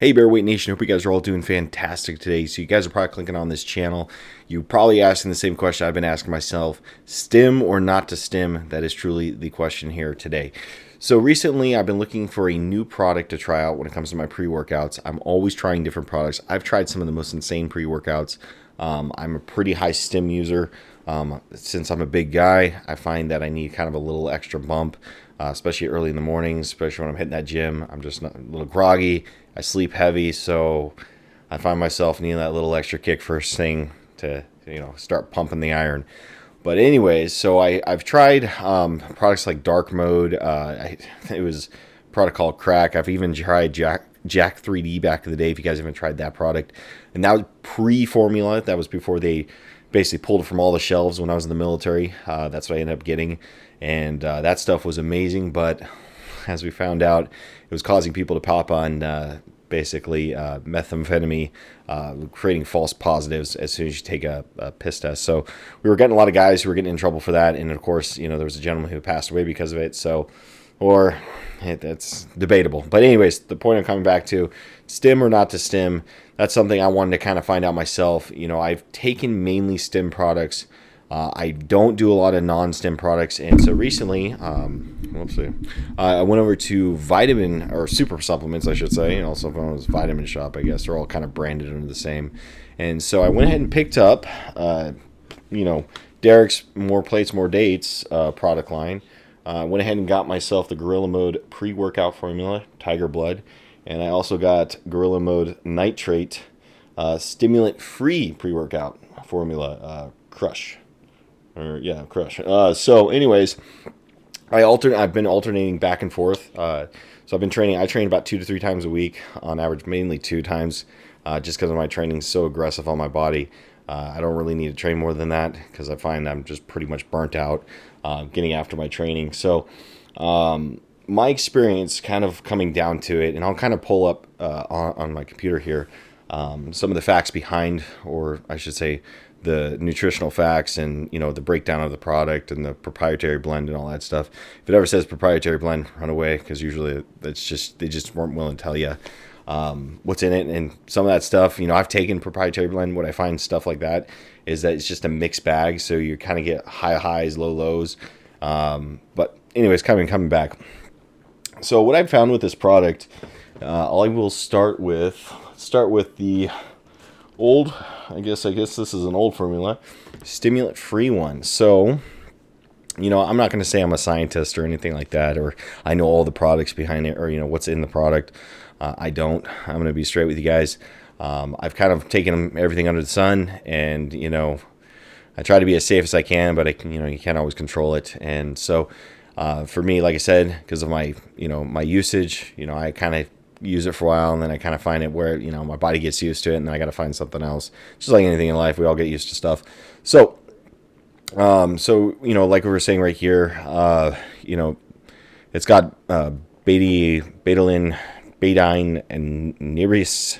Hey Bearweight Nation, hope you guys are all doing fantastic today. So you guys are probably clicking on this channel. You're probably asking the same question I've been asking myself. Stim or not to stim? That is truly the question here today. So recently I've been looking for a new product to try out when it comes to my pre-workouts. I'm always trying different products. I've tried some of the most insane pre-workouts. I'm a pretty high stim user. Since I'm a big guy, I find that I need kind of a little extra bump, especially early in the mornings, especially when I'm hitting that gym. I'm just a little groggy. I sleep heavy, so I find myself needing that little extra kick first thing to start pumping the iron. But anyways, so I've tried products like Dark Mode. It was a product called Crack. I've even tried Jack 3D back in the day. If you guys haven't tried that product, and that was pre-formula. That was before they basically pulled it from all the shelves when I was in the military. That's what I ended up getting, and that stuff was amazing. But as we found out, it was causing people to pop on methamphetamine, creating false positives as soon as you take a piss test. So we were getting a lot of guys who were getting in trouble for that, and of course, there was a gentleman who passed away because of it. So, that's debatable. But anyways, the point I'm coming back to, stim or not to stim, that's something I wanted to kind of find out myself. I've taken mainly stim products. I don't do a lot of non-stim products, and so recently, I went over to vitamin or super supplements, I should say, and also known as Vitamin Shop. I guess they're all kind of branded under the same. And so I went ahead and picked up, Derek's More Plates, More Dates product line. I went ahead and got myself the Gorilla Mode pre-workout formula, Tiger Blood, and I also got Gorilla Mode Nitrate stimulant-free pre-workout formula, Crush. Crush. So anyways, I've been alternating back and forth. So I've been training. I train about 2 to 3 times a week on average, mainly 2 times, just because my training is so aggressive on my body. I don't really need to train more than that because I find I'm just pretty much burnt out getting after my training. So my experience kind of coming down to it, and I'll kind of pull up on my computer here some of the facts behind, or I should say, the nutritional facts and the breakdown of the product and the proprietary blend and all that stuff. If it ever says proprietary blend, run away, because usually they just weren't willing to tell you what's in it. And some of that stuff, I've taken proprietary blend. What I find stuff like that is that it's just a mixed bag, so you kind of get high highs, low lows. But anyways, coming back. So what I've found with this product, I will start with the old, I guess this is an old formula, stimulant-free one. So, I'm not going to say I'm a scientist or anything like that, or I know all the products behind it, or, what's in the product. I don't. I'm going to be straight with you guys. I've kind of taken everything under the sun, and, I try to be as safe as I can, but you can't always control it. And so, for me, like I said, because of my, my usage, I kind of use it for a while, and then I kind of find it where my body gets used to it, and then I got to find something else. Just like anything in life, we all get used to stuff. So like we were saying right here, it's got betadine, and nereus.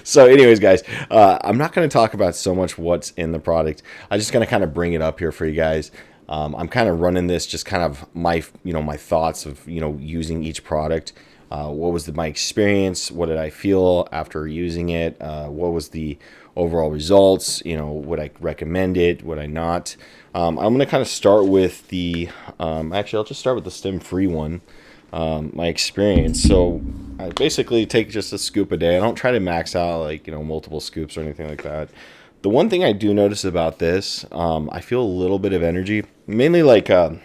So anyways, guys, I'm not going to talk about so much what's in the product. I'm just going to kind of bring it up here for you guys. I'm kind of running this just kind of my thoughts of, using each product. What was my experience? What did I feel after using it? What was the overall results? Would I recommend it? Would I not? I'm going to kind of start with actually, I'll just start with the stim-free one. My experience. So I basically take just a scoop a day. I don't try to max out multiple scoops or anything like that. The one thing I do notice about this, I feel a little bit of energy, mainly like a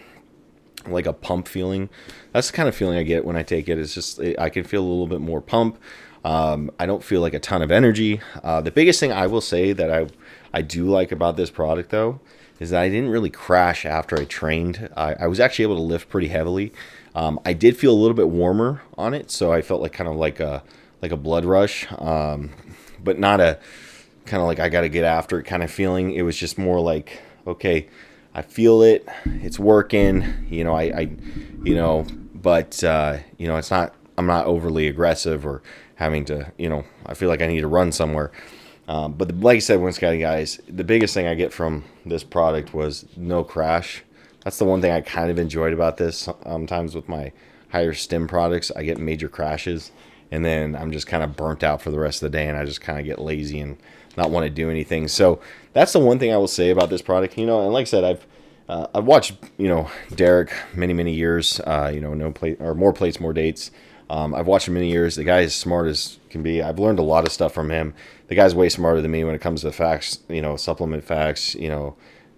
pump feeling. That's the kind of feeling I get when I take it. It's just, I can feel a little bit more pump. I don't feel like a ton of energy. The biggest thing I will say that I do like about this product, though, is that I didn't really crash after I trained. I was actually able to lift pretty heavily. I did feel a little bit warmer on it, so I felt like kind of like a blood rush, but not a kind of like I got to get after it kind of feeling. It was just more like, okay, I feel it, it's working, but it's not, I'm not overly aggressive or having to, I feel like I need to run somewhere. But like I said, once again, guys, the biggest thing I get from this product was no crash. That's the one thing I kind of enjoyed about this. Sometimes with my higher stim products, I get major crashes. and then I'm just kind of burnt out for the rest of the day, and I just kind of get lazy and not want to do anything. So that's the one thing I will say about this product. And like I said, I've watched Derek many years. No plate or more plates, more dates. I've watched him many years. The guy is smart as can be. I've learned a lot of stuff from him. The guy's way smarter than me when it comes to facts, supplement facts,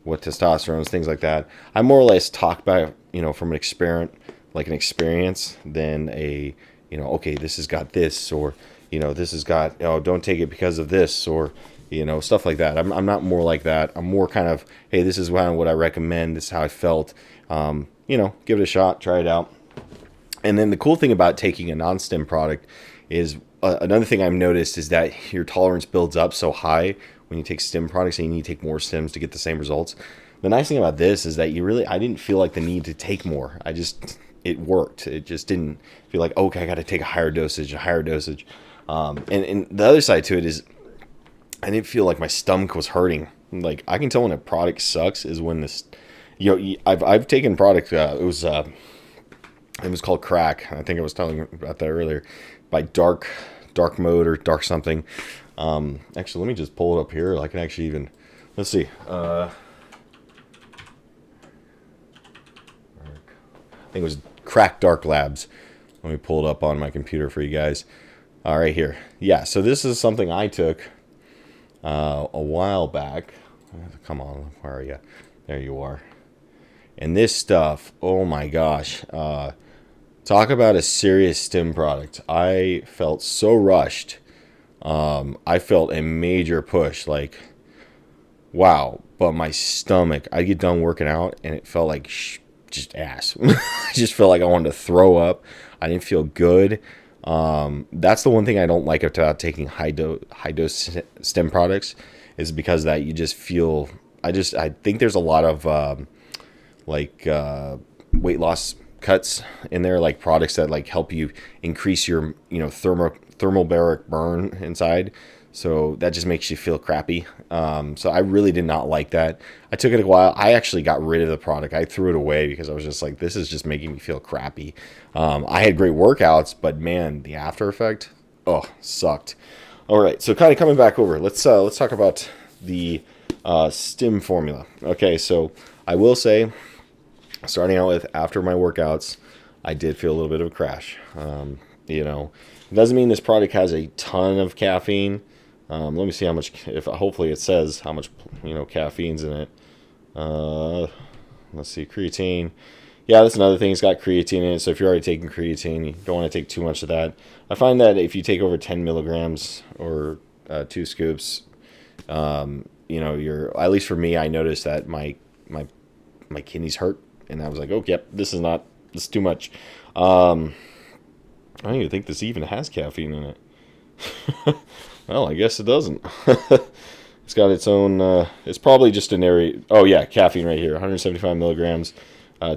what testosterone, things like that. I more or less talk about, from an experience than okay, this has got this, or, this has got, don't take it because of this, or, stuff like that. I'm not more like that. I'm more kind of, hey, this is what I recommend. This is how I felt. Give it a shot, try it out. And then the cool thing about taking a non-stim product is another thing I've noticed is that your tolerance builds up so high when you take stim products, and you need to take more stims to get the same results. The nice thing about this is that I didn't feel like the need to take more. It worked. It just didn't feel like, okay, I got to take a higher dosage. And the other side to it is I didn't feel like my stomach was hurting. Like, I can tell when a product sucks is when this, I've taken product, it was called Crack. I think I was telling you about that earlier, by Dark Mode or Dark something. Actually, let me just pull it up here. I can actually even, let's see. I think it was Crack Dark Labs. Let me pull it up on my computer for you guys. All right, here. Yeah, so this is something I took a while back. Come on, where are you? There you are. And this stuff, oh my gosh. Talk about a serious stim product. I felt so rushed. I felt a major push, wow. But my stomach, I get done working out, and it felt like just ass. I just felt like I wanted to throw up. I didn't feel good. That's the one thing I don't like about taking high dose stim products, is because that you just feel. I think there's a lot of weight loss cuts in there, like products that help you increase your thermobaric burn inside. So that just makes you feel crappy. So I really did not like that. I took it a while. I actually got rid of the product. I threw it away because I was just like, this is just making me feel crappy. I had great workouts, but man, the after effect, sucked. All right, so kind of coming back over, let's talk about the stim formula. Okay, so I will say, starting out with, after my workouts, I did feel a little bit of a crash. It doesn't mean this product has a ton of caffeine. Let me see how much, hopefully it says how much, caffeine's in it. Let's see, creatine. Yeah, that's another thing. It's got creatine in it. So if you're already taking creatine, you don't want to take too much of that. I find that if you take over 10 milligrams or 2 scoops, you're, at least for me, I noticed that my kidneys hurt. And I was like, oh, yep, this is too much. I don't even think this even has caffeine in it. Well, I guess it doesn't. It's got its own, it's probably just an area. Oh, yeah, caffeine right here, 175 milligrams.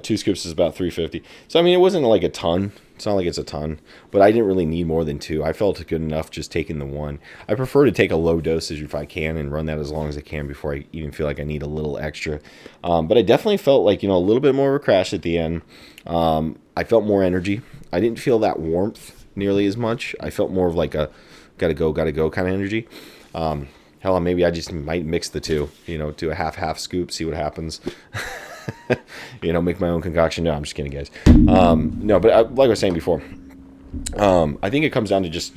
2 scoops is about 350. So, I mean, it wasn't like a ton. It's not like it's a ton. But I didn't really need more than 2. I felt good enough just taking the 1. I prefer to take a low dosage if I can and run that as long as I can before I even feel like I need a little extra. But I definitely felt like, a little bit more of a crash at the end. I felt more energy. I didn't feel that warmth nearly as much. I felt more of like a gotta go kind of energy. Hell, maybe I just might mix the two, do a half scoop, see what happens. Make my own concoction. No, I'm just kidding, guys. No, but like I was saying before, I think it comes down to just,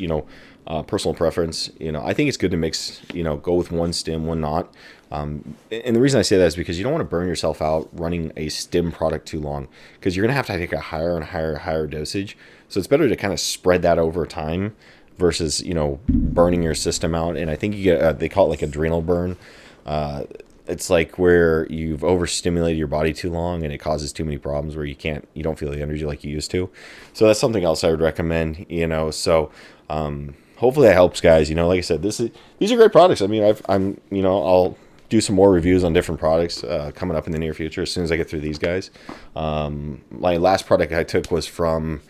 personal preference. I think it's good to mix, go with one stim, one not. And the reason I say that is because you don't want to burn yourself out running a stim product too long, because you're going to have to take a higher and higher dosage. So it's better to kind of spread that over time versus, burning your system out. And I think you get, they call it like adrenal burn. It's like where you've overstimulated your body too long and it causes too many problems where you don't feel the energy like you used to. So that's something else I would recommend, so, hopefully that helps, guys. Like I said, these are great products. I mean, I'll do some more reviews on different products, coming up in the near future as soon as I get through these guys. My last product I took was from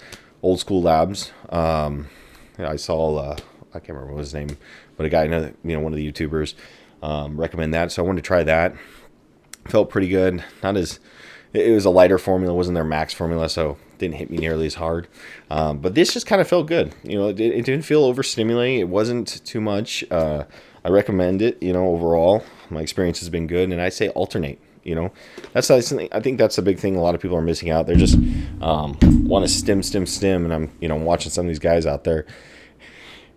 Old School Labs. I saw, I can't remember what his name, but a guy, one of the YouTubers, recommend that. So I wanted to try that. Felt pretty good. It was a lighter formula. It wasn't their max formula. So didn't hit me nearly as hard. But this just kind of felt good. It didn't feel overstimulating. It wasn't too much. I recommend it. Overall, my experience has been good, and I say alternate. That's something. I think that's a big thing. A lot of people are missing out. They're just want to stim, and I'm watching some of these guys out there,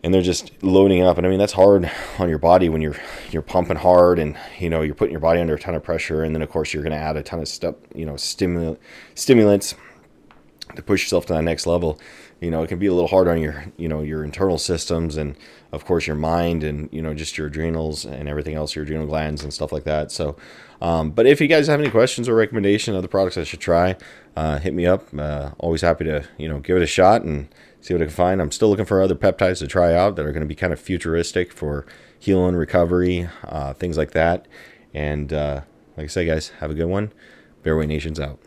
and they're just loading up. And I mean, that's hard on your body when you're pumping hard, and you're putting your body under a ton of pressure, and then of course you're going to add a ton of stuff, stimulants to push yourself to that next level. It can be a little hard on your internal systems, and of course your mind, and just your adrenals and everything else, your adrenal glands and stuff like that. So but if you guys have any questions or recommendation of the products I should try, hit me up. Always happy to give it a shot and see what I can find. I'm still looking for other peptides to try out that are going to be kind of futuristic for healing, recovery, things like that. And like I say, guys, have a good one. Bearway Nation's out.